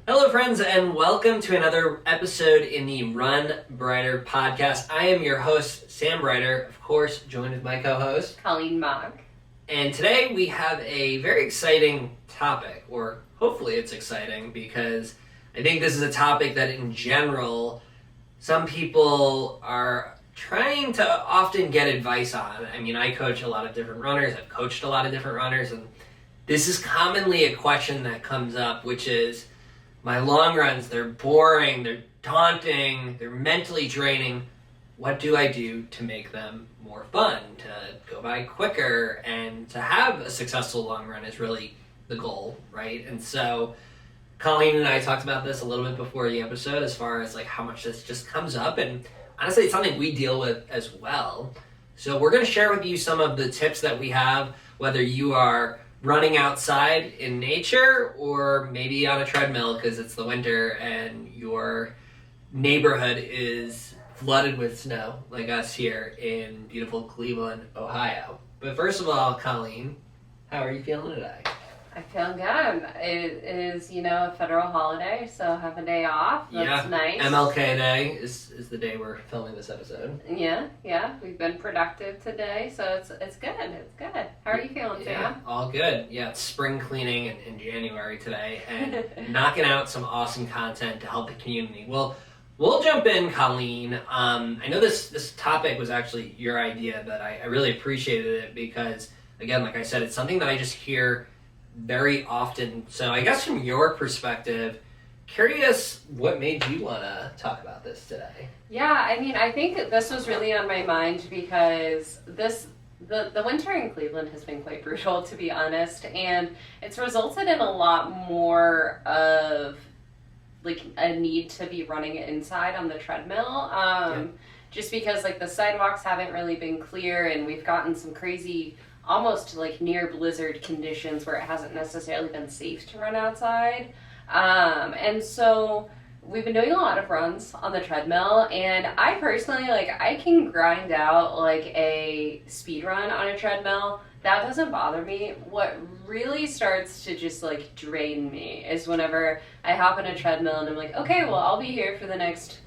Hello, friends, and welcome to another episode in the Run Breiter Podcast. I am your host, Sam Breiter, of course, joined with my co-host, Colleen. And today we have a very exciting topic, or hopefully it's exciting, because I think this is a topic that in general, some people are trying to often get advice on. I mean, I coach a lot of different runners, I've coached a lot of different runners, and this is commonly a question that comes up, which is, my long runs, they're boring, they're daunting, they're mentally draining. What do I do to make them more fun, to go by quicker, and to have a successful long run is really the goal, right? And so Colleen and I talked about this a little bit before the episode as far as like how much this just comes up, and honestly it's something we deal with as well. So we're going to share with you some of the tips that we have, whether you are running outside in nature or maybe on a treadmill because it's the winter and your neighborhood is flooded with snow like us here in beautiful Cleveland, Ohio. But first of all, Colleen, how are you feeling today? I feel good. It is, a federal holiday, so have a day off. That's nice. MLK Day is the day we're filming this episode. Yeah. We've been productive today, so it's good. It's good. How are you feeling, Sam? Yeah, all good. Yeah, it's spring cleaning in January today, and knocking out some awesome content to help the community. Well, we'll jump in, Colleen. I know this topic was actually your idea, but I really appreciated it because, again, like I said, it's something that I just hear very often. So I guess from your perspective, curious what made you want to talk about this today? Yeah, I think this was really on my mind because the winter in Cleveland has been quite brutal, to be honest, and it's resulted in a lot more of like a need to be running inside on the treadmill. Just because like the sidewalks haven't really been clear, and we've gotten some crazy almost like near blizzard conditions where it hasn't necessarily been safe to run outside. And so we've been doing a lot of runs on the treadmill, and I personally, I can grind out like a speed run on a treadmill. That doesn't bother me. What really starts to just like drain me is whenever I hop on a treadmill and I'm like, okay, well, I'll be here for the next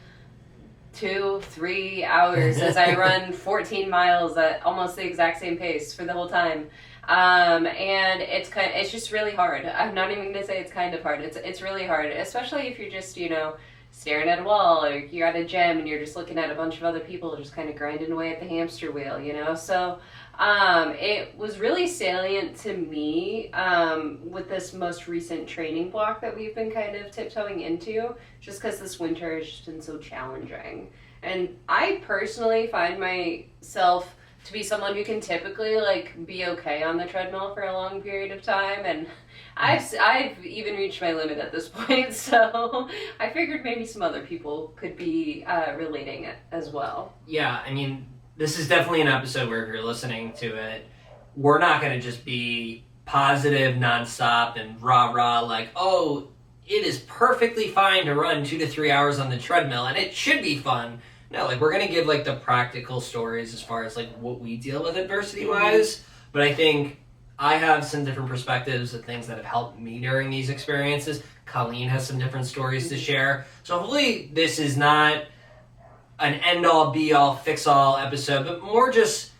2-3 hours as I run 14 miles at almost the exact same pace for the whole time. And it's just really hard. I'm not even gonna say it's kind of hard. It's really hard, especially if you're just, staring at a wall, or you're at a gym and you're just looking at a bunch of other people just kind of grinding away at the hamster wheel, So it was really salient to me with this most recent training block that we've been kind of tiptoeing into, just because this winter has just been so challenging. And I personally find myself to be someone who can typically be okay on the treadmill for a long period of time, and I've even reached my limit at this point, so I figured maybe some other people could be relating it as well. Yeah, this is definitely an episode where if you're listening to it, we're not going to just be positive nonstop and rah-rah oh, it is perfectly fine to run 2 to 3 hours on the treadmill and it should be fun. No, we're going to give the practical stories as far as what we deal with adversity-wise, but I think I have some different perspectives of things that have helped me during these experiences. Colleen has some different stories to share. So hopefully this is not an end-all, be-all, fix-all episode, but more just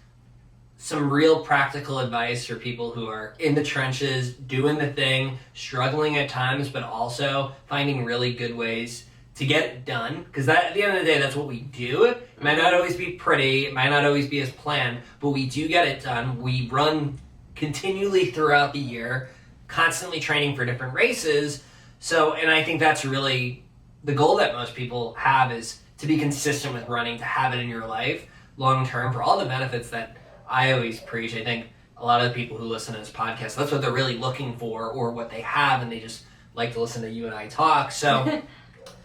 some real practical advice for people who are in the trenches, doing the thing, struggling at times, but also finding really good ways to get it done. Because at the end of the day, that's what we do. It might not always be pretty, it might not always be as planned, but we do get it done. We run continually throughout the year, constantly training for different races. So, and I think that's really the goal that most people have, is to be consistent with running, to have it in your life long term for all the benefits that I always preach. I think a lot of the people who listen to this podcast, that's what they're really looking for, or what they have, and they just like to listen to you and I talk. So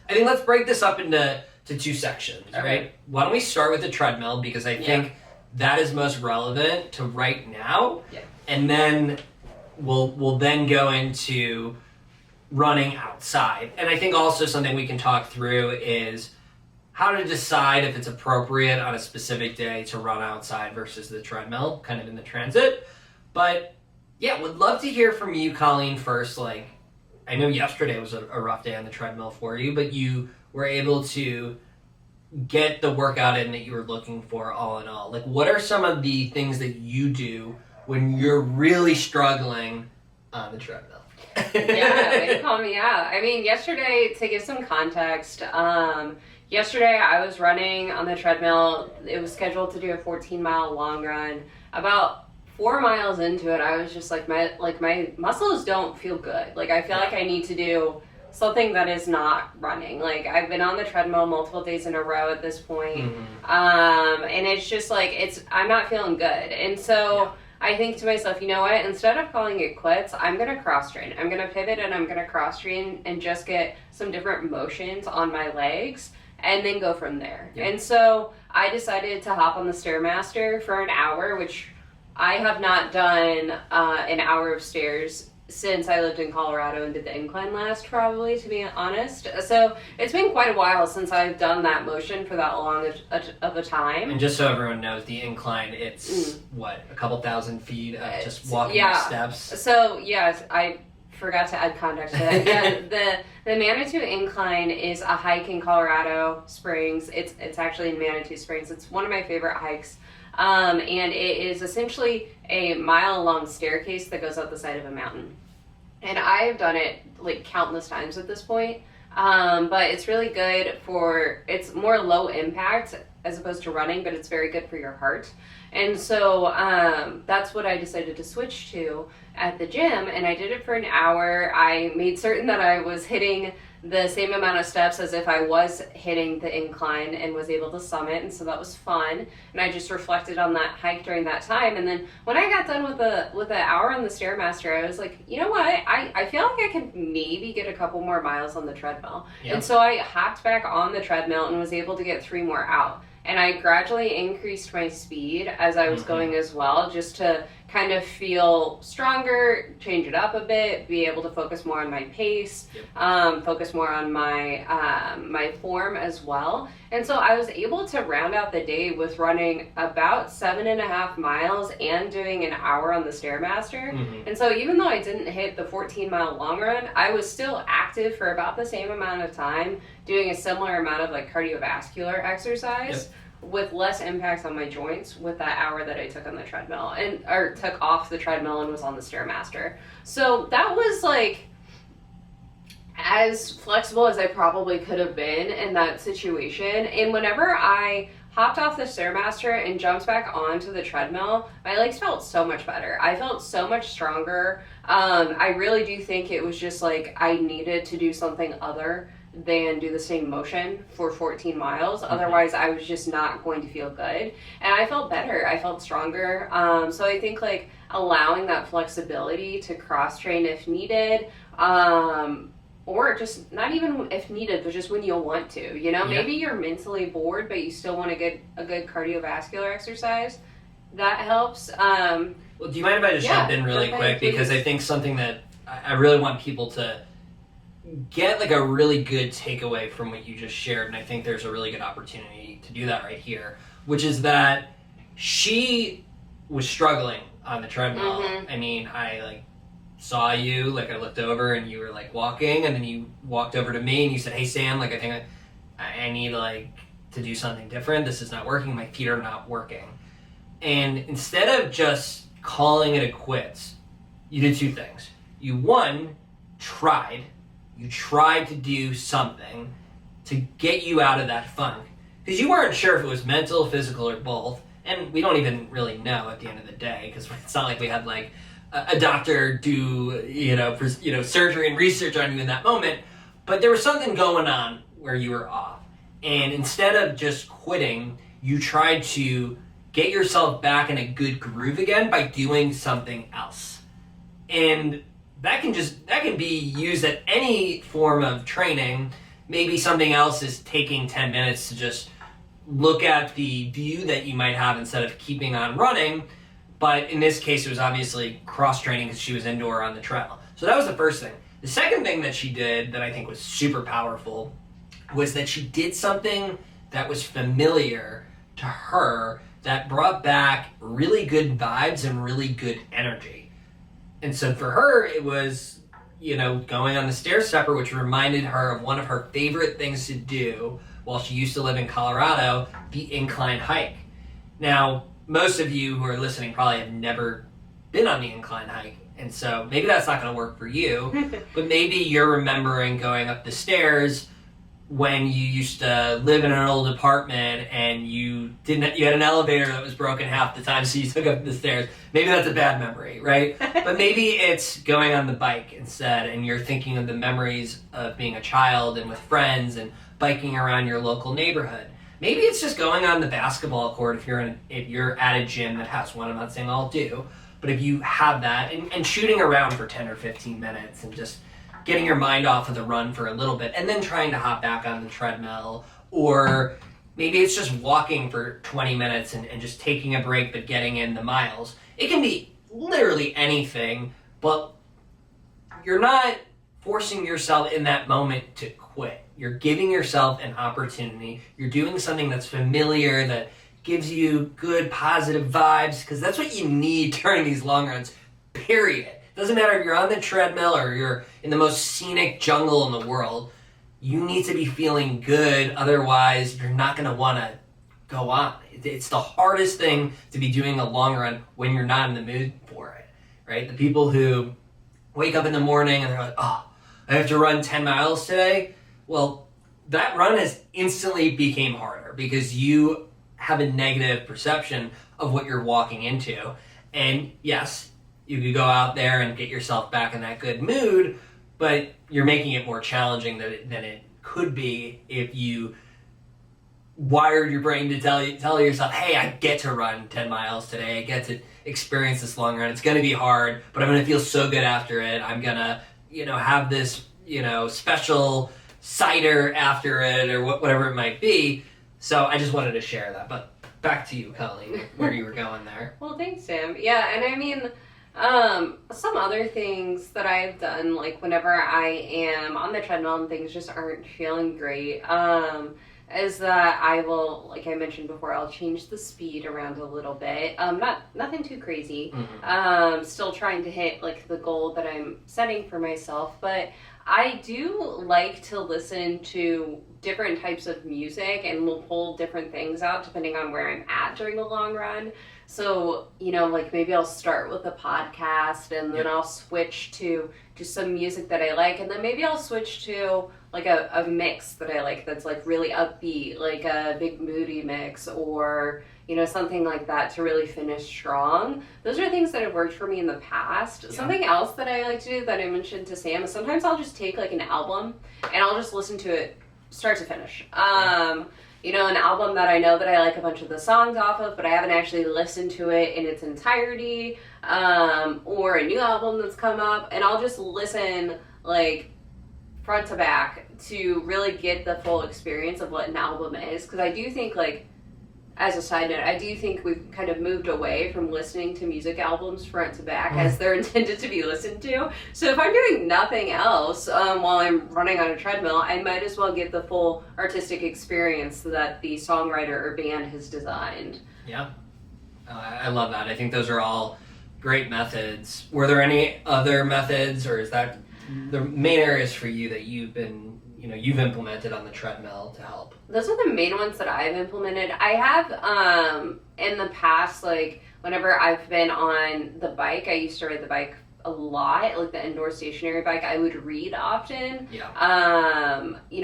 I think let's break this up into two sections, right? Why don't we start with the treadmill, because I think that is most relevant to right now. Yeah. And then we'll then go into running outside. And I think also something we can talk through is how to decide if it's appropriate on a specific day to run outside versus the treadmill, kind of in the transit. But yeah, would love to hear from you, Colleen, first. I know yesterday was a rough day on the treadmill for you, but you were able to get the workout in that you were looking for all in all. Like, what are some of the things that you do when you're really struggling on the treadmill? Yeah, way to call me out. I mean, yesterday, to give some context, yesterday I was running on the treadmill. It was scheduled to do a 14-mile long run. About 4 miles into it, I was just like, my muscles don't feel good. Like, I feel like I need to do something that is not running. Like, I've been on the treadmill multiple days in a row at this point. And it's just like, I'm not feeling good. And so I think to myself, you know what, instead of calling it quits, I'm going to cross train. I'm going to pivot and I'm going to cross train and just get some different motions on my legs and then go from there. And so I decided to hop on the Stairmaster for an hour, which I have not done an hour of stairs since I lived in Colorado and did the incline last, probably, to be honest. So it's been quite a while since I've done that motion for that long of a time. And just so everyone knows, the incline, it's, a couple thousand feet of just walking up steps? So, yes, I forgot to add context to that. Yeah, the Manitou Incline is a hike in Colorado Springs. It's actually in Manitou Springs. It's one of my favorite hikes. And it is essentially a mile-long staircase that goes up the side of a mountain. And I've done it like countless times at this point. But it's really good it's more low impact as opposed to running, but it's very good for your heart. And so that's what I decided to switch to at the gym, and I did it for an hour. I made certain that I was hitting the same amount of steps as if I was hitting the incline and was able to summit, and so that was fun. And I just reflected on that hike during that time. And then when I got done with the hour on the Stairmaster, I was like, you know what? I feel like I could maybe get a couple more miles on the treadmill. And so I hopped back on the treadmill and was able to get 3 more out. And I gradually increased my speed as I was going as well, just to kind of feel stronger, change it up a bit, be able to focus more on my pace, focus more on my my form as well. And so I was able to round out the day with running about 7.5 miles and doing an hour on the Stairmaster. And so even though I didn't hit the 14-mile long run, I was still active for about the same amount of time, doing a similar amount of like cardiovascular exercise with less impact on my joints with that hour that I took on the treadmill or took off the treadmill and was on the Stairmaster. So that was like as flexible as I probably could have been in that situation. And whenever I hopped off the Stairmaster and jumped back onto the treadmill, my legs felt so much better. I felt so much stronger. I really do think it was just like I needed to do something other than do the same motion for 14 miles. Otherwise, I was just not going to feel good. And I felt better. I felt stronger. So I think like allowing that flexibility to cross train if needed, or just not even if needed, but just when you want to, you know, maybe you're mentally bored, but you still want to get a good cardiovascular exercise. That helps. Well, do you mind if I just jump in really quick? Because I think something that I really want people to get like a really good takeaway from what you just shared, and I think there's a really good opportunity to do that right here, which is that she was struggling on the treadmill. I mean, I like saw you, like I looked over and you were like walking, and then you walked over to me and you said, hey Sam, like I think I need like to do something different. This is not working. My feet are not working. And instead of just calling it a quits, you did 2 things. You tried to do something to get you out of that funk. Because you weren't sure if it was mental, physical, or both. And we don't even really know at the end of the day, because it's not like we had like a doctor do surgery and research on you in that moment. But there was something going on where you were off. And instead of just quitting, you tried to get yourself back in a good groove again by doing something else. And that can be used at any form of training. Maybe something else is taking 10 minutes to just look at the view that you might have instead of keeping on running. But in this case, it was obviously cross-training because she was indoor on the trail. So that was the first thing. The second thing that she did that I think was super powerful was that she did something that was familiar to her that brought back really good vibes and really good energy. And so for her, it was, going on the stair stepper, which reminded her of one of her favorite things to do while she used to live in Colorado, the incline hike. Now, most of you who are listening probably have never been on the incline hike, and so maybe that's not going to work for you, but maybe you're remembering going up the stairs when you used to live in an old apartment and you had an elevator that was broken half the time, so you took up the stairs. Maybe that's a bad memory, right? But maybe it's going on the bike instead, and you're thinking of the memories of being a child and with friends and biking around your local neighborhood. Maybe it's just going on the basketball court if you're at a gym that has one. I'm not saying all do, but if you have that, and shooting around for 10 or 15 minutes and just getting your mind off of the run for a little bit and then trying to hop back on the treadmill, or maybe it's just walking for 20 minutes and just taking a break but getting in the miles. It can be literally anything, but you're not forcing yourself in that moment to quit. You're giving yourself an opportunity. You're doing something that's familiar, that gives you good, positive vibes, because that's what you need during these long runs, period. Doesn't matter if you're on the treadmill or you're in the most scenic jungle in the world. You need to be feeling good, otherwise you're not going to want to go on. It's the hardest thing to be doing a long run when you're not in the mood for it, right? The people who wake up in the morning and they're like, oh, I have to run 10 miles today. Well, that run has instantly became harder because you have a negative perception of what you're walking into. And yes, you could go out there and get yourself back in that good mood, but you're making it more challenging than it could be if you wired your brain to tell yourself, hey, I get to run 10 miles today. I get to experience this long run. It's going to be hard, but I'm going to feel so good after it. I'm going to, have this, special cider after it or whatever it might be. So I just wanted to share that. But back to you, Colleen, where you were going there. Well, thanks, Sam. Yeah, and I mean, some other things that I've done, like whenever I am on the treadmill and things just aren't feeling great, is that I will, like I mentioned before, I'll change the speed around a little bit. Nothing too crazy. Mm-hmm. Still trying to hit like the goal that I'm setting for myself, but I do like to listen to different types of music, and will pull different things out depending on where I'm at during the long run. So, like maybe I'll start with a podcast and then I'll switch to just some music that I like, and then maybe I'll switch to like a mix that I like that's like really upbeat, like a big moody mix, or something like that to really finish strong. Those are things that have worked for me in the past. Yeah. Something else that I like to do that I mentioned to Sam is sometimes I'll just take like an album and I'll just listen to it start to finish. An album that I know that I like a bunch of the songs off of, but I haven't actually listened to it in its entirety, or a new album that's come up, and I'll just listen like front to back to really get the full experience of what an album is, because I do think, like, as a side note, I do think we've kind of moved away from listening to music albums front to back as they're intended to be listened to. So if I'm doing nothing else while I'm running on a treadmill, I might as well get the full artistic experience that the songwriter or band has designed. Yeah, I love that. I think those are all great methods. Were there any other methods, or is that the main areas for you that you've implemented on the treadmill to help? Those are the main ones that I've implemented. I have, in the past, like, whenever I've been on the bike, I used to ride the bike a lot, like the indoor stationary bike. I would read often. Yeah.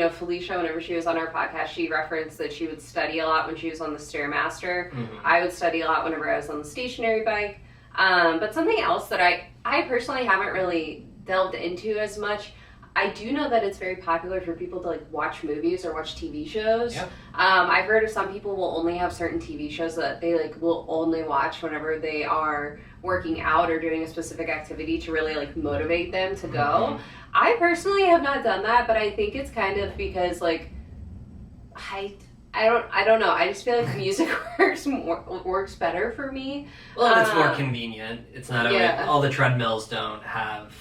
Felicia, whenever she was on our podcast, she referenced that she would study a lot when she was on the Stairmaster. Mm-hmm. I would study a lot whenever I was on the stationary bike. But something else that I personally haven't really delved into as much, I do know that it's very popular for people to like watch movies or watch TV shows. Yep. I've heard of some people will only have certain TV shows that they like will only watch whenever they are working out or doing a specific activity to really like motivate them to go. Mm-hmm. I personally have not done that, but I think it's kind of because like I don't know. I just feel like music works better for me. Well, it's more convenient. It's not all the treadmills don't have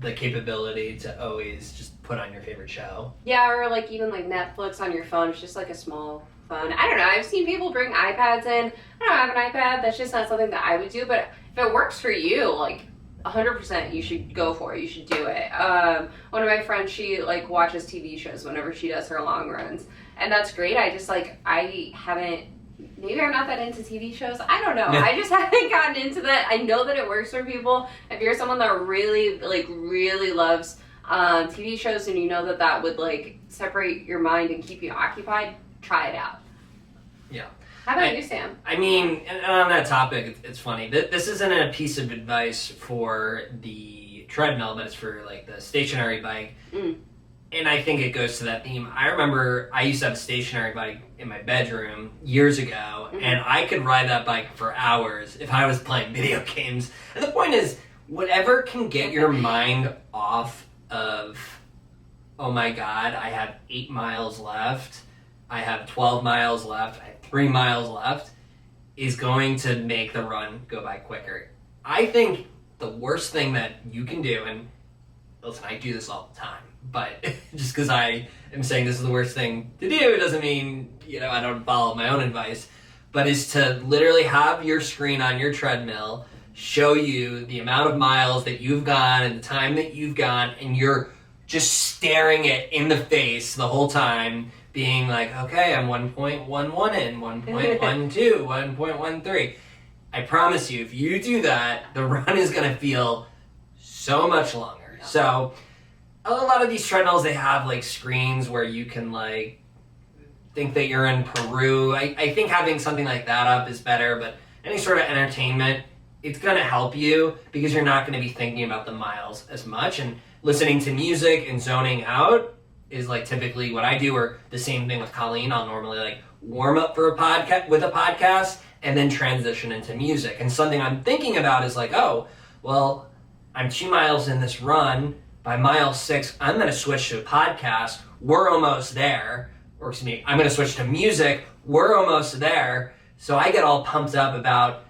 the capability to always just put on your favorite show. Yeah, or like even like Netflix on your phone. It's just like a small phone. I don't know. I've seen people bring iPads in. I don't have an iPad. That's just not something that I would do. But if it works for you, like 100% you should go for it. You should do it. One of my friends, she like watches TV shows whenever she does her long runs, and that's great. I just like, I haven't, maybe I'm not that into TV shows. I don't know. I just haven't gotten into that. I know that it works for people. If you're someone that really loves TV shows, and you know that would like separate your mind and keep you occupied, try it out. Yeah. How about you, Sam? I mean, and on that topic, it's funny. This isn't a piece of advice for the treadmill, but it's for like the stationary bike. And I think it goes to that theme. I remember I used to have a stationary bike in my bedroom years ago, and I could ride that bike for hours if I was playing video games. And the point is, whatever can get your mind off of, oh my God, I have 8 miles left, I have 12 miles left, I have 3 miles left, is going to make the run go by quicker. I think the worst thing that you can do, and listen, I do this all the time, but just because I am saying this is the worst thing to do doesn't mean, I don't follow my own advice, but is to literally have your screen on your treadmill show you the amount of miles that you've gone and the time that you've gone, and you're just staring it in the face the whole time, being like, okay, I'm 1.11 in, 1.12, 1.13. I promise you, if you do that, the run is going to feel so much longer. So a lot of these treadmills, they have like screens where you can like think that you're in Peru. I think having something like that up is better, but any sort of entertainment, it's going to help you because you're not going to be thinking about the miles as much, and listening to music and zoning out is like typically what I do, or the same thing with Colleen. I'll normally like warm up for a podcast and then transition into music. And something I'm thinking about is like, oh, well, I'm 2 miles in this run. By mile 6, I'm going to switch to a podcast. We're almost there. Or excuse me, I'm going to switch to music. We're almost there. So I get all pumped up about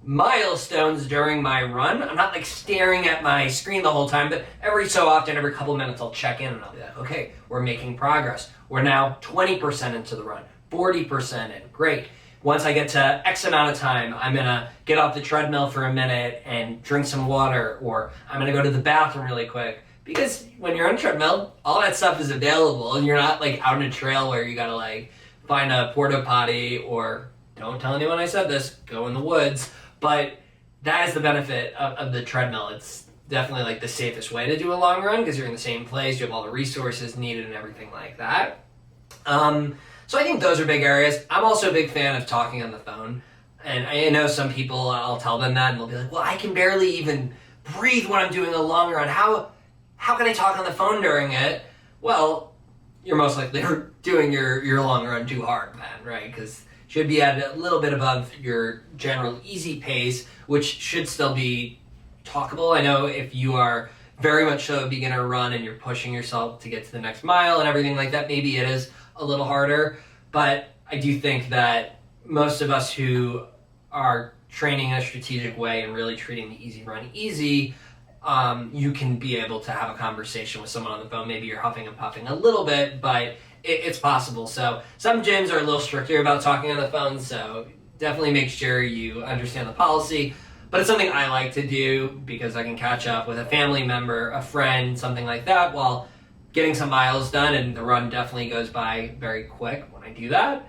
milestones during my run. I'm not like staring at my screen the whole time, but every so often, every couple minutes, I'll check in and I'll be like, okay, we're making progress. We're now 20% into the run, 40% in. Great. Once I get to X amount of time, I'm going to get off the treadmill for a minute and drink some water, or I'm going to go to the bathroom really quick. Because when you're on a treadmill, all that stuff is available, and you're not like out on a trail where you got to like find a porta potty, or don't tell anyone I said this, go in the woods. But that is the benefit of the treadmill. It's definitely like the safest way to do a long run because you're in the same place, you have all the resources needed and everything like that. So I think those are big areas. I'm also a big fan of talking on the phone. And I know some people, I'll tell them that and they'll be like, well, I can barely even breathe when I'm doing a long run. How can I talk on the phone during it? Well, you're most likely doing your long run too hard, man, right? Because should be at a little bit above your general easy pace, which should still be talkable. I know if you are very much so a beginner run and you're pushing yourself to get to the next mile and everything like that, maybe it is a little harder. But I do think that most of us who are training in a strategic way and really treating the easy run easy, you can be able to have a conversation with someone on the phone. Maybe you're huffing and puffing a little bit, but it's possible. So some gyms are a little stricter about talking on the phone, so definitely make sure you understand the policy. But it's something I like to do because I can catch up with a family member, a friend, something like that, while getting some miles done, and the run definitely goes by very quick when I do that.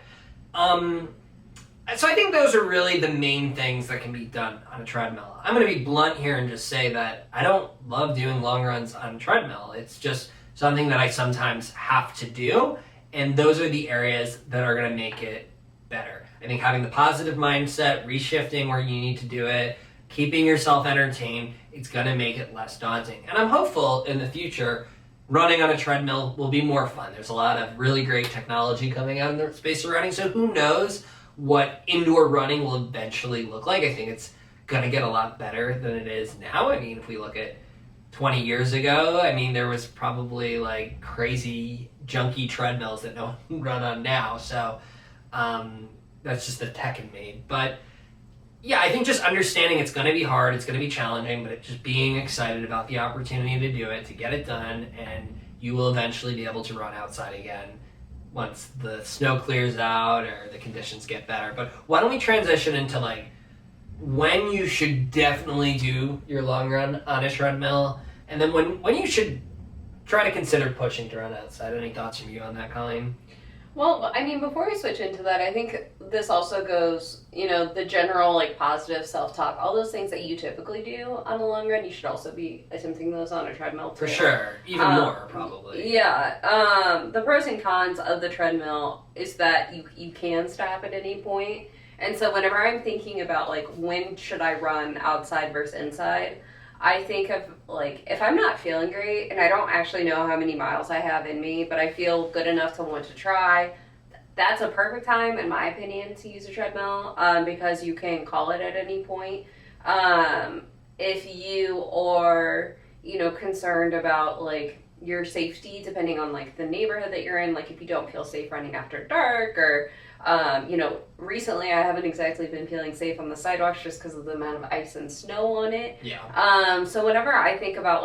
So I think those are really the main things that can be done on a treadmill. I'm going to be blunt here and just say that I don't love doing long runs on a treadmill. It's just something that I sometimes have to do, and those are the areas that are going to make it better. I think having the positive mindset, reshifting where you need to do it, keeping yourself entertained, it's going to make it less daunting. And I'm hopeful in the future running on a treadmill will be more fun. There's a lot of really great technology coming out in the space of running, so who knows what indoor running will eventually look like. I think it's going to get a lot better than it is now. I mean, if we look at 20 years ago, I mean, there was probably like crazy junky treadmills that no one run on now. So that's just the tech in me. But yeah, I think just understanding it's going to be hard, it's going to be challenging, but just being excited about the opportunity to do it, to get it done, and you will eventually be able to run outside again once the snow clears out or the conditions get better. But why don't we transition into like when you should definitely do your long run on a treadmill, and then when you should try to consider pushing to run outside. Any thoughts from you on that, Colleen? Well, I mean, before we switch into that, I think this also goes, the general, positive self-talk, all those things that you typically do on a long run, you should also be attempting those on a treadmill, too. For sure. Even more, probably. Yeah. The pros and cons of the treadmill is that you can stop at any point. And so whenever I'm thinking about, when should I run outside versus inside, I think of, if I'm not feeling great, and I don't actually know how many miles I have in me, but I feel good enough to want to try, that's a perfect time, in my opinion, to use a treadmill, because you can call it at any point. If you are, concerned about, your safety, depending on, the neighborhood that you're in, if you don't feel safe running after dark, or recently I haven't exactly been feeling safe on the sidewalks just because of the amount of ice and snow on it. Yeah. So whenever I think about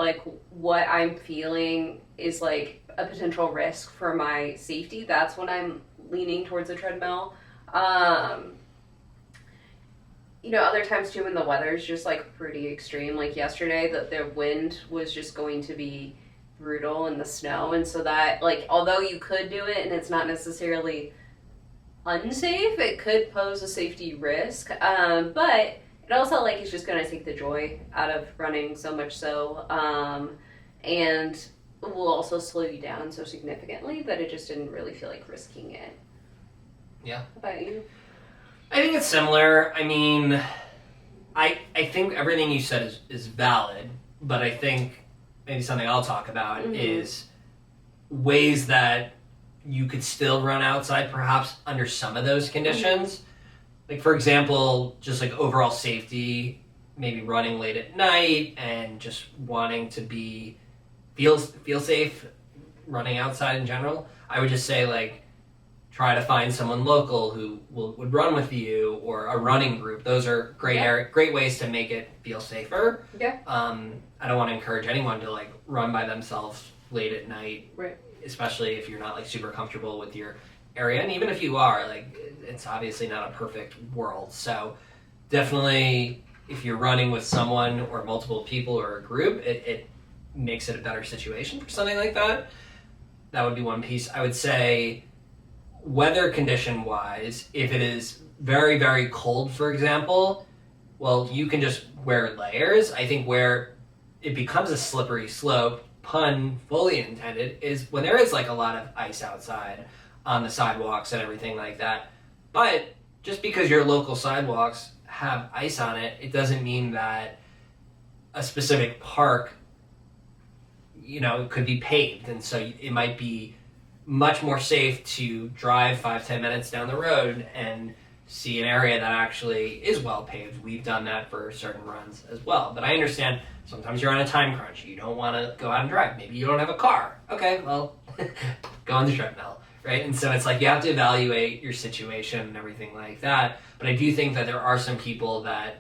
what I'm feeling is a potential risk for my safety, that's when I'm leaning towards a treadmill. Other times too when the weather's just pretty extreme, yesterday the wind was just going to be brutal in the snow, and so that although you could do it and it's not necessarily unsafe, it could pose a safety risk, but it also is just going to take the joy out of running so much so, and will also slow you down so significantly that it just didn't really feel like risking it. Yeah. How about you? I think it's similar. I mean, I think everything you said is valid, but I think maybe something I'll talk about is ways that you could still run outside perhaps under some of those conditions. For example, just overall safety, maybe running late at night and just wanting to feel safe running outside in general. I would just say try to find someone local who would run with you, or a running group. Those are great ways to make it feel safer. Yeah. I don't want to encourage anyone to run by themselves late at night. Right. Especially if you're not super comfortable with your area, and even if you are, it's obviously not a perfect world. So definitely, if you're running with someone or multiple people or a group, it makes it a better situation for something like that. That would be one piece. I would say, weather condition wise, if it is very, very cold, for example, well, you can just wear layers. I think where it becomes a slippery slope, pun fully intended, is when there is a lot of ice outside on the sidewalks and everything like that. But just because your local sidewalks have ice on it, it doesn't mean that a specific park, could be paved. And so it might be much more safe to drive 5-10 minutes down the road and see an area that actually is well paved. We've done that for certain runs as well. But I understand sometimes you're on a time crunch. You don't want to go out and drive. Maybe you don't have a car. Okay, well, go on the treadmill, right? And so it's you have to evaluate your situation and everything like that. But I do think that there are some people that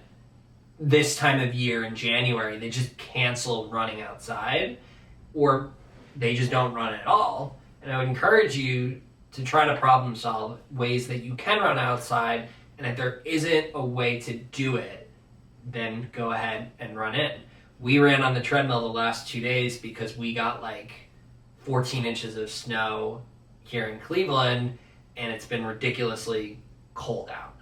this time of year in January, they just cancel running outside, or they just don't run at all. And I would encourage you to try to problem solve ways that you can run outside, and if there isn't a way to do it, then go ahead and run in. We ran on the treadmill the last 2 days because we got 14 inches of snow here in Cleveland, and it's been ridiculously cold out.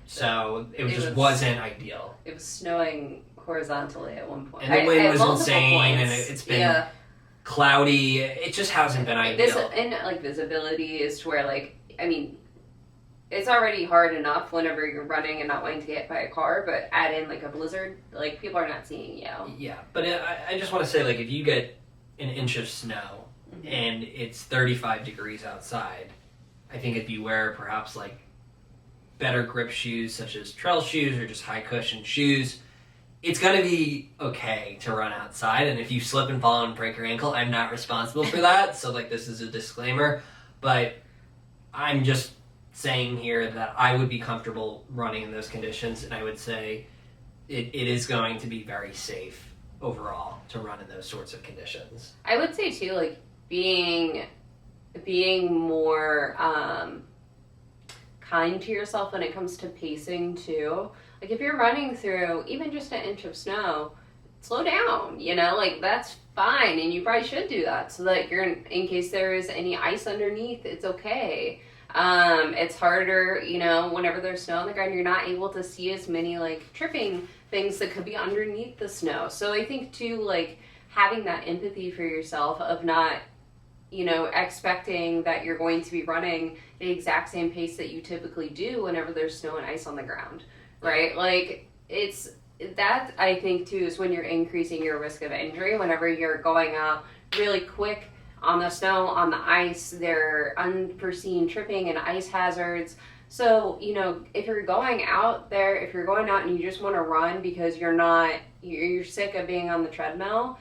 So it wasn't ideal. It was snowing horizontally at one point. And the wind was insane, points. And it's been cloudy. It just hasn't been ideal. And visibility is to where it's already hard enough whenever you're running and not wanting to get hit by a car, but add in a blizzard, people are not seeing you. Yeah, but I just want to say if you get an inch of snow and it's 35 degrees outside, I think if you wear perhaps better grip shoes such as trail shoes or just high cushion shoes, it's going to be okay to run outside. And if you slip and fall and break your ankle, I'm not responsible for that. So this is a disclaimer, but I'm just saying here that I would be comfortable running in those conditions. And I would say it is going to be very safe overall to run in those sorts of conditions. I would say too, being more kind to yourself when it comes to pacing too. Like if you're running through even just an inch of snow, slow down, you know, like that's fine, and you probably should do that so that you're in case there is any ice underneath, it's okay. It's harder, you know, whenever there's snow on the ground, you're not able to see as many like tripping things that could be underneath the snow. So I think too, like having that empathy for yourself of not, you know, expecting that you're going to be running the exact same pace that you typically do whenever there's snow and ice on the ground, right? Like it's that, I think too, is when you're increasing your risk of injury whenever you're going out really quick on the snow, on the ice. There are unforeseen tripping and ice hazards. So, you know, if you're going out there, if you're going out and you just want to run because you're sick of being on the treadmill,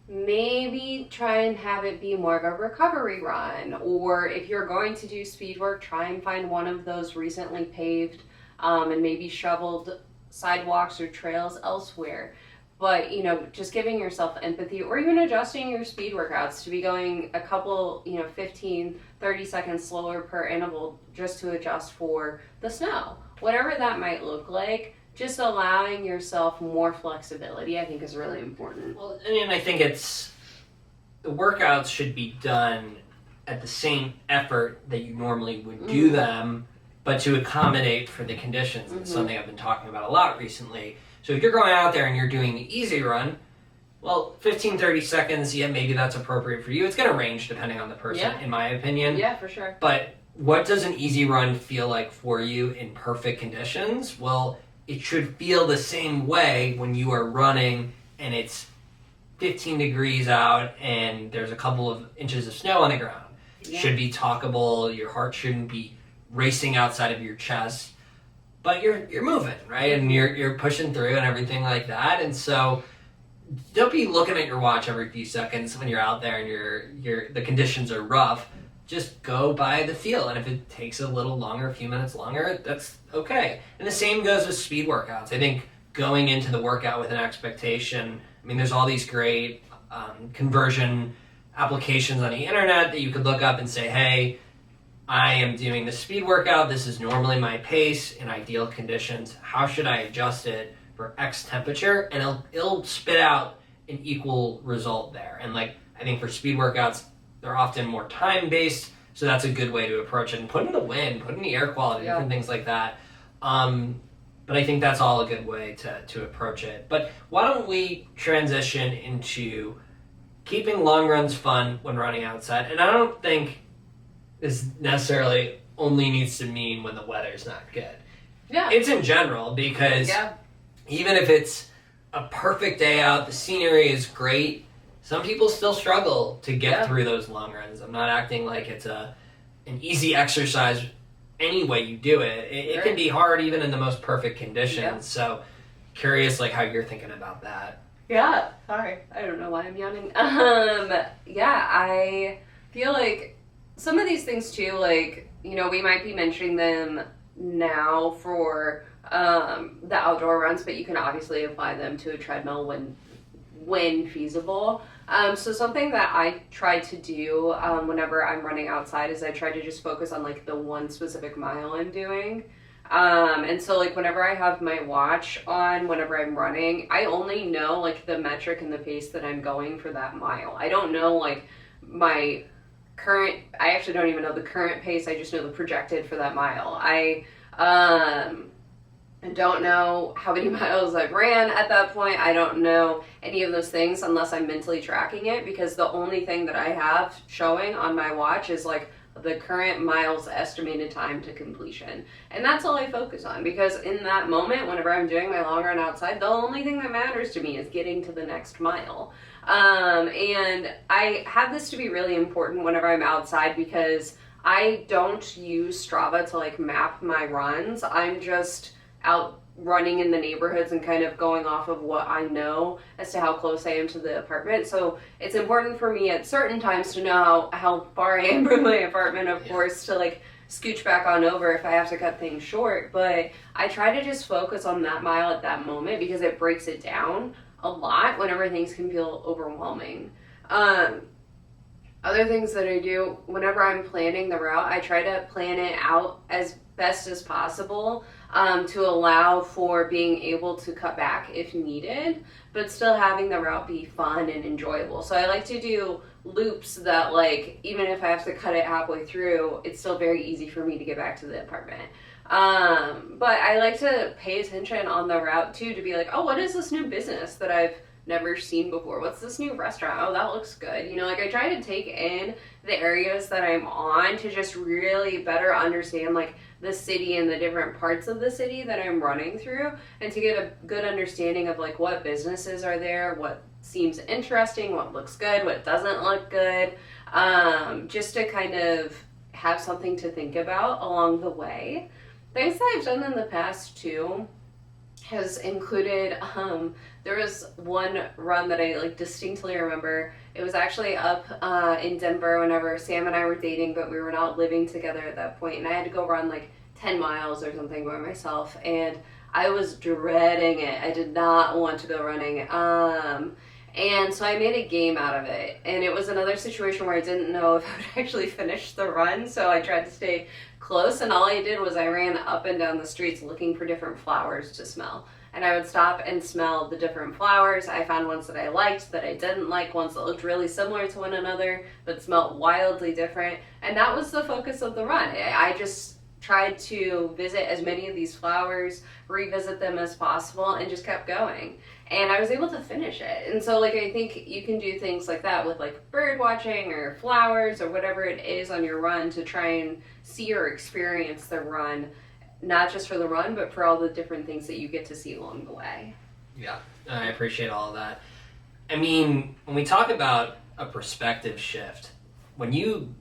maybe try and have it be more of a recovery run. Or if you're going to do speed work, try and find one of those recently paved and maybe shoveled sidewalks or trails elsewhere. But, you know, just giving yourself empathy, or even adjusting your speed workouts to be going a couple, you know, 15, 30 seconds slower per interval just to adjust for the snow. Whatever that might look like, just allowing yourself more flexibility, I think, is really important. Well, I mean, I think the workouts should be done at the same effort that you normally would do them, but to accommodate for the conditions. It's something I've been talking about a lot recently. So if you're going out there and you're doing the easy run, well, 15, 30 seconds, yeah, maybe that's appropriate for you. It's going to range depending on the person, in my opinion. Yeah, for sure. But what does an easy run feel like for you in perfect conditions? Well, it should feel the same way when you are running and it's 15 degrees out and there's a couple of inches of snow on the ground. It should be talkable. Your heart shouldn't be racing outside of your chest. But you're moving, right? And you're pushing through and everything like that. And so don't be looking at your watch every few seconds when you're out there and the conditions are rough. Just go by the feel. And if it takes a little longer, a few minutes longer, that's okay. And the same goes with speed workouts. I think going into the workout with an expectation, I mean, there's all these great conversion applications on the internet that you could look up and say, hey, I am doing the speed workout. This is normally my pace in ideal conditions. How should I adjust it for X temperature? And it'll spit out an equal result there. And like, I think for speed workouts, they're often more time-based, so that's a good way to approach it. And put in the wind, put in the air quality, different things like that. But I think that's all a good way to approach it. But why don't we transition into keeping long runs fun when running outside? And I don't think this necessarily only needs to mean when the weather's not good. Yeah. It's in general, because even if it's a perfect day out, the scenery is great, some people still struggle to get through those long runs. I'm not acting like it's an easy exercise any way you do it. It can be hard even in the most perfect conditions. Yeah. So curious like how you're thinking about that. Yeah. Sorry. I don't know why I'm yawning. I feel like some of these things too, like, you know, we might be mentioning them now for the outdoor runs, but you can obviously apply them to a treadmill when feasible. So something that I try to do whenever I'm running outside is I try to just focus on like the one specific mile I'm doing. And so like whenever I have my watch on, whenever I'm running, I only know like the metric and the pace that I'm going for that mile. I don't know like I actually don't even know the current pace. I just know the projected for that mile. I don't know how many miles I've ran at that point. I don't know any of those things unless I'm mentally tracking it, because the only thing that I have showing on my watch is like the current miles estimated time to completion. And that's all I focus on, because in that moment, whenever I'm doing my long run outside, the only thing that matters to me is getting to the next mile. And I have this to be really important whenever I'm outside, because I don't use Strava to like map my runs. I'm just out running in the neighborhoods and kind of going off of what I know as to how close I am to the apartment. So it's important for me at certain times to know how far I am from my apartment, of course, to like scooch back on over if I have to cut things short. But I try to just focus on that mile at that moment, because it breaks it down a lot whenever things can feel overwhelming. Other things that I do, whenever I'm planning the route, I try to plan it out as best as possible to allow for being able to cut back if needed, but still having the route be fun and enjoyable. So I like to do loops that, like, even if I have to cut it halfway through, it's still very easy for me to get back to the apartment. But I like to pay attention on the route too, to be like, oh, what is this new business that I've never seen before? What's this new restaurant? Oh, that looks good. You know, like I try to take in the areas that I'm on to just really better understand like the city and the different parts of the city that I'm running through, and to get a good understanding of like what businesses are there, what seems interesting, what looks good, what doesn't look good, just to kind of have something to think about along the way. Things that I've done in the past too has included, there was one run that I like distinctly remember. It was actually up in Denver whenever Sam and I were dating, but we were not living together at that point, and I had to go run like 10 miles or something by myself, and I was dreading it. I did not want to go running. And so I made a game out of it, and it was another situation where I didn't know if I would actually finish the run, so I tried to stay close, and all I did was I ran up and down the streets looking for different flowers to smell. And I would stop and smell the different flowers. I found ones that I liked, that I didn't like, ones that looked really similar to one another, but smelled wildly different. And that was the focus of the run. I just tried to visit as many of these flowers, revisit them as possible, and just kept going. And I was able to finish it. And so, like, I think you can do things like that with, like, bird watching or flowers or whatever it is on your run to try and see or experience the run, not just for the run, but for all the different things that you get to see along the way. Yeah, I appreciate all of that. I mean, when we talk about a perspective shift, when you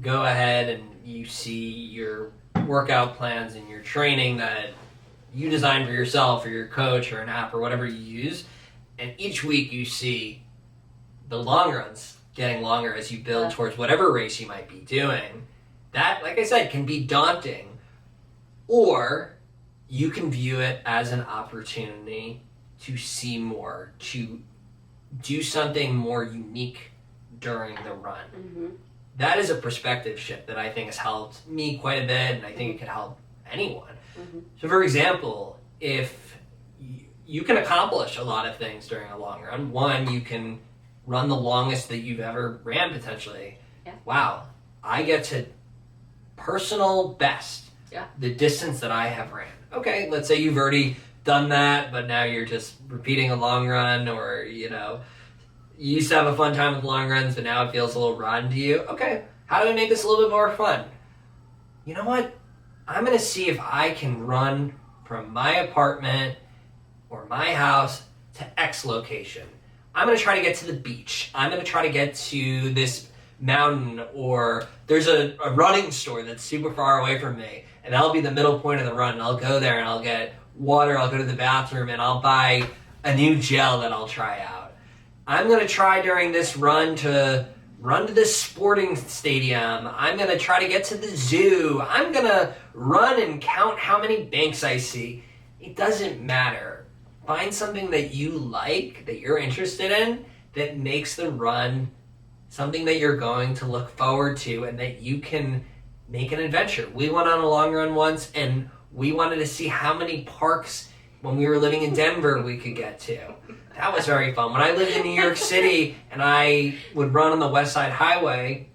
go ahead and you see your workout plans and your training that you design for yourself or your coach or an app or whatever you use, and each week you see the long runs getting longer as you build towards whatever race you might be doing, that, like I said, can be daunting. Or you can view it as an opportunity to see more, to do something more unique during the run. Mm-hmm. That is a perspective shift that I think has helped me quite a bit, and I think it can help anyone. Mm-hmm. So, for example, if you can accomplish a lot of things during a long run. One, you can run the longest that you've ever ran, potentially. Yeah. Wow, I get to personal best the distance that I have ran. Okay, let's say you've already done that, but now you're just repeating a long run, or, you know, you used to have a fun time with long runs, but now it feels a little rotten to you. Okay, how do we make this a little bit more fun? You know what? I'm going to see if I can run from my apartment or my house to X location. I'm going to try to get to the beach. I'm going to try to get to this mountain, or there's a running store that's super far away from me, and that'll be the middle point of the run, and I'll go there and I'll get water, I'll go to the bathroom, and I'll buy a new gel that I'll try out. I'm going to try during this run to run to this sporting stadium. I'm going to try to get to the zoo. I'm going to run and count how many banks I see. It doesn't matter. Find something that you like, that you're interested in, that makes the run something that you're going to look forward to and that you can make an adventure. We went on a long run once, and we wanted to see how many parks when we were living in Denver we could get to. That was very fun. When I lived in New York City and I would run on the West Side Highway,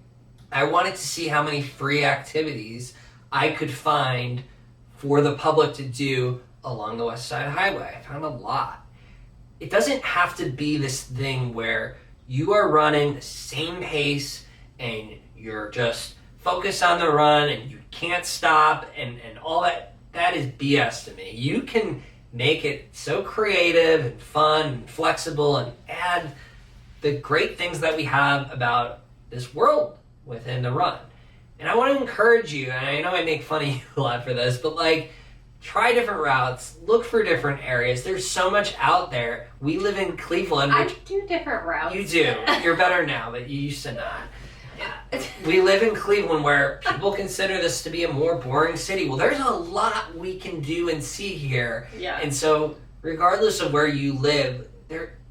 I wanted to see how many free activities I could find for the public to do along the West Side Highway. I found a lot. It doesn't have to be this thing where you are running the same pace and you're just focused on the run and you can't stop and all that. That is BS to me. You can make it so creative and fun and flexible and add the great things that we have about this world within the run. And I want to encourage you, and I know I make fun of you a lot for this, but like, try different routes, look for different areas. There's so much out there. We live in Cleveland. I do different routes. You do. You're better now, but you used to not. We live in Cleveland where people consider this to be a more boring city. Well, there's a lot we can do and see here. Yeah. And so regardless of where you live,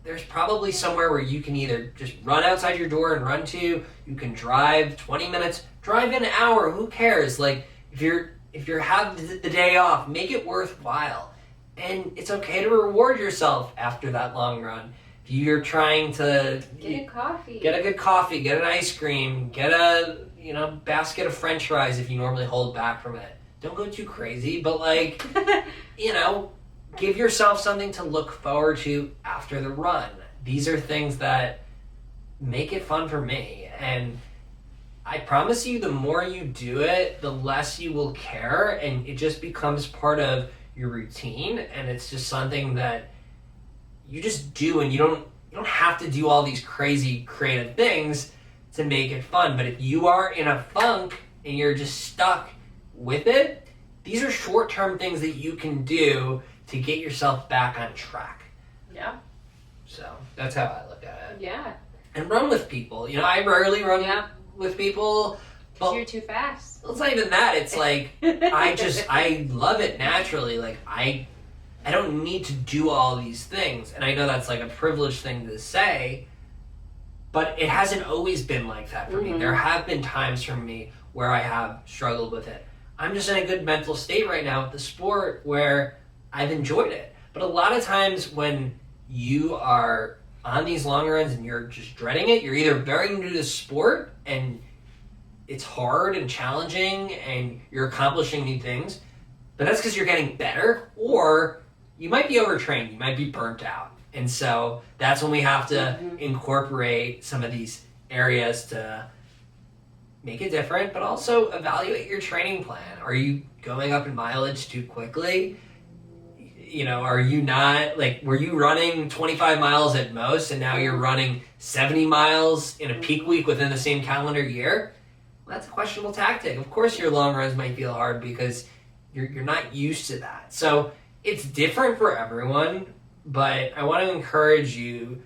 there's probably somewhere where you can either just run outside your door and run to, you can drive 20 minutes, drive an hour, who cares? Like, if you're having the day off, make it worthwhile. And it's okay to reward yourself after that long run. If you're trying to get a good coffee, get an ice cream, get a basket of French fries if you normally hold back from it. Don't go too crazy, but like, give yourself something to look forward to after the run. These are things that make it fun for me. And I promise you, the more you do it, the less you will care, and it just becomes part of your routine, and it's just something that you just do, and you don't have to do all these crazy creative things to make it fun. But if you are in a funk and you're just stuck with it, these are short-term things that you can do to get yourself back on track. Yeah. So that's how I look at it. Yeah. And run with people. I rarely run with people. Because you're too fast. It's not even that. It's like, I love it naturally. Like, I don't need to do all these things. And I know that's like a privileged thing to say, but it hasn't always been like that for me. There have been times for me where I have struggled with it. I'm just in a good mental state right now with the sport where I've enjoyed it. But a lot of times when you are on these long runs and you're just dreading it, you're either very new to the sport and it's hard and challenging and you're accomplishing new things, but that's because you're getting better, or you might be overtrained, you might be burnt out. And so that's when we have to incorporate some of these areas to make it different, but also evaluate your training plan. Are you going up in mileage too quickly? Are you not, like, were you running 25 miles at most and now you're running 70 miles in a peak week within the same calendar year? Well, that's a questionable tactic. Of course your long runs might feel hard because you're not used to that. So it's different for everyone, but I want to encourage you,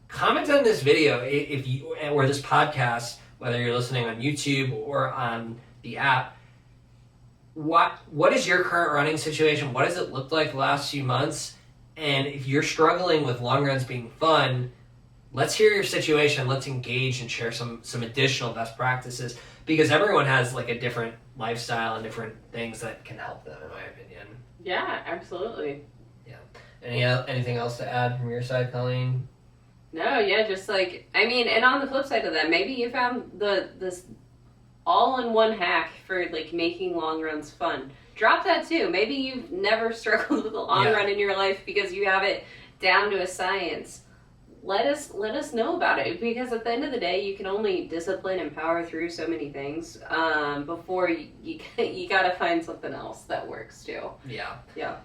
comment on this video or this podcast, whether you're listening on YouTube or on the app. What is your current running situation? What does it look like the last few months? And if you're struggling with long runs being fun, let's hear your situation. Let's engage and share some additional best practices, because everyone has like a different lifestyle and different things that can help them, in my opinion. Yeah, absolutely. Yeah. Anything else to add from your side, Colleen? No, yeah, just like, and on the flip side of that, maybe you found this all-in-one hack for like making long runs fun. Drop that too. Maybe you've never struggled with a long run in your life because you have it down to a science. Let us know about it, because at the end of the day, you can only discipline and power through so many things before you got to find something else that works too. Yeah. Yeah.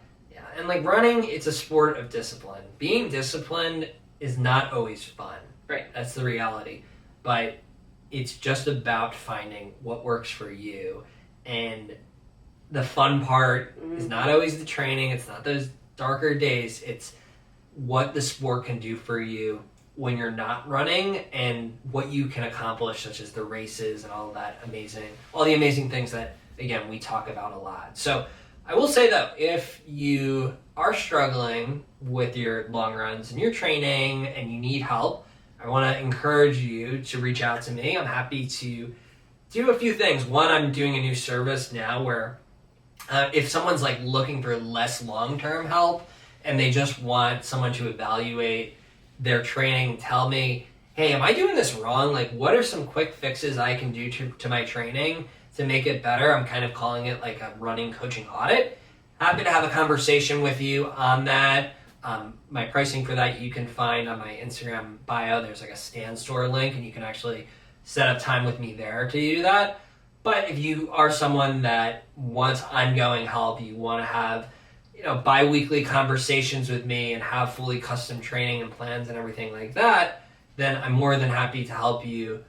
And like running, it's a sport of discipline. Being disciplined is not always fun. Right. That's the reality. But it's just about finding what works for you. And the fun part is not always the training. It's not those darker days. It's what the sport can do for you when you're not running, and what you can accomplish, such as the races and all the amazing things that, again, we talk about a lot. So I will say, though, if you are struggling with your long runs and your training and you need help, I want to encourage you to reach out to me. I'm happy to do a few things. One, I'm doing a new service now where if someone's like looking for less long-term help and they just want someone to evaluate their training, tell me, hey, am I doing this wrong? Like, what are some quick fixes I can do to my training to make it better? I'm kind of calling it like a running coaching audit. Happy to have a conversation with you on that. My pricing for that you can find on my Instagram bio. There's like a Stand Store link, and you can actually set up time with me there to do that. But if you are someone that wants ongoing help, you want to have bi-weekly conversations with me and have fully custom training and plans and everything like that, then I'm more than happy to help you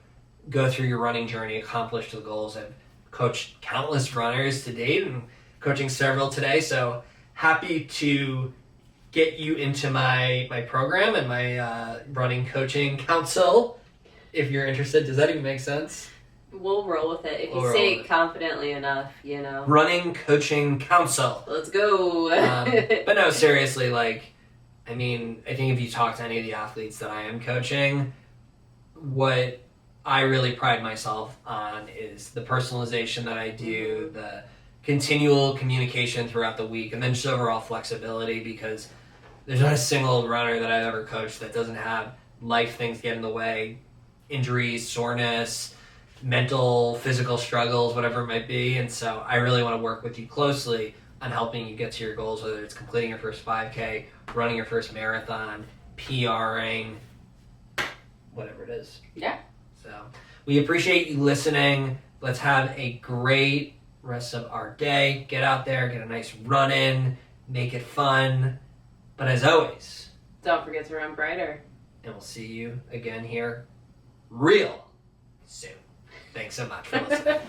go through your running journey, accomplish the goals. I've coached countless runners to date and coaching several today, so happy to get you into my program and my running coaching council if you're interested. Does that even make sense? We'll roll with it if you say it confidently enough, Running coaching council. Let's go. But no, seriously, like, I mean, I think if you talk to any of the athletes that I am coaching, what I really pride myself on is the personalization that I do, the continual communication throughout the week, and then just overall flexibility, because there's not a single runner that I've ever coached that doesn't have life things get in the way, injuries, soreness, mental, physical struggles, whatever it might be. And so I really want to work with you closely on helping you get to your goals, whether it's completing your first 5K, running your first marathon, PRing, whatever it is. Yeah. So we appreciate you listening. Let's have a great rest of our day. Get out there, get a nice run in, make it fun. But as always, don't forget to run brighter. And we'll see you again here real soon. Thanks so much for listening.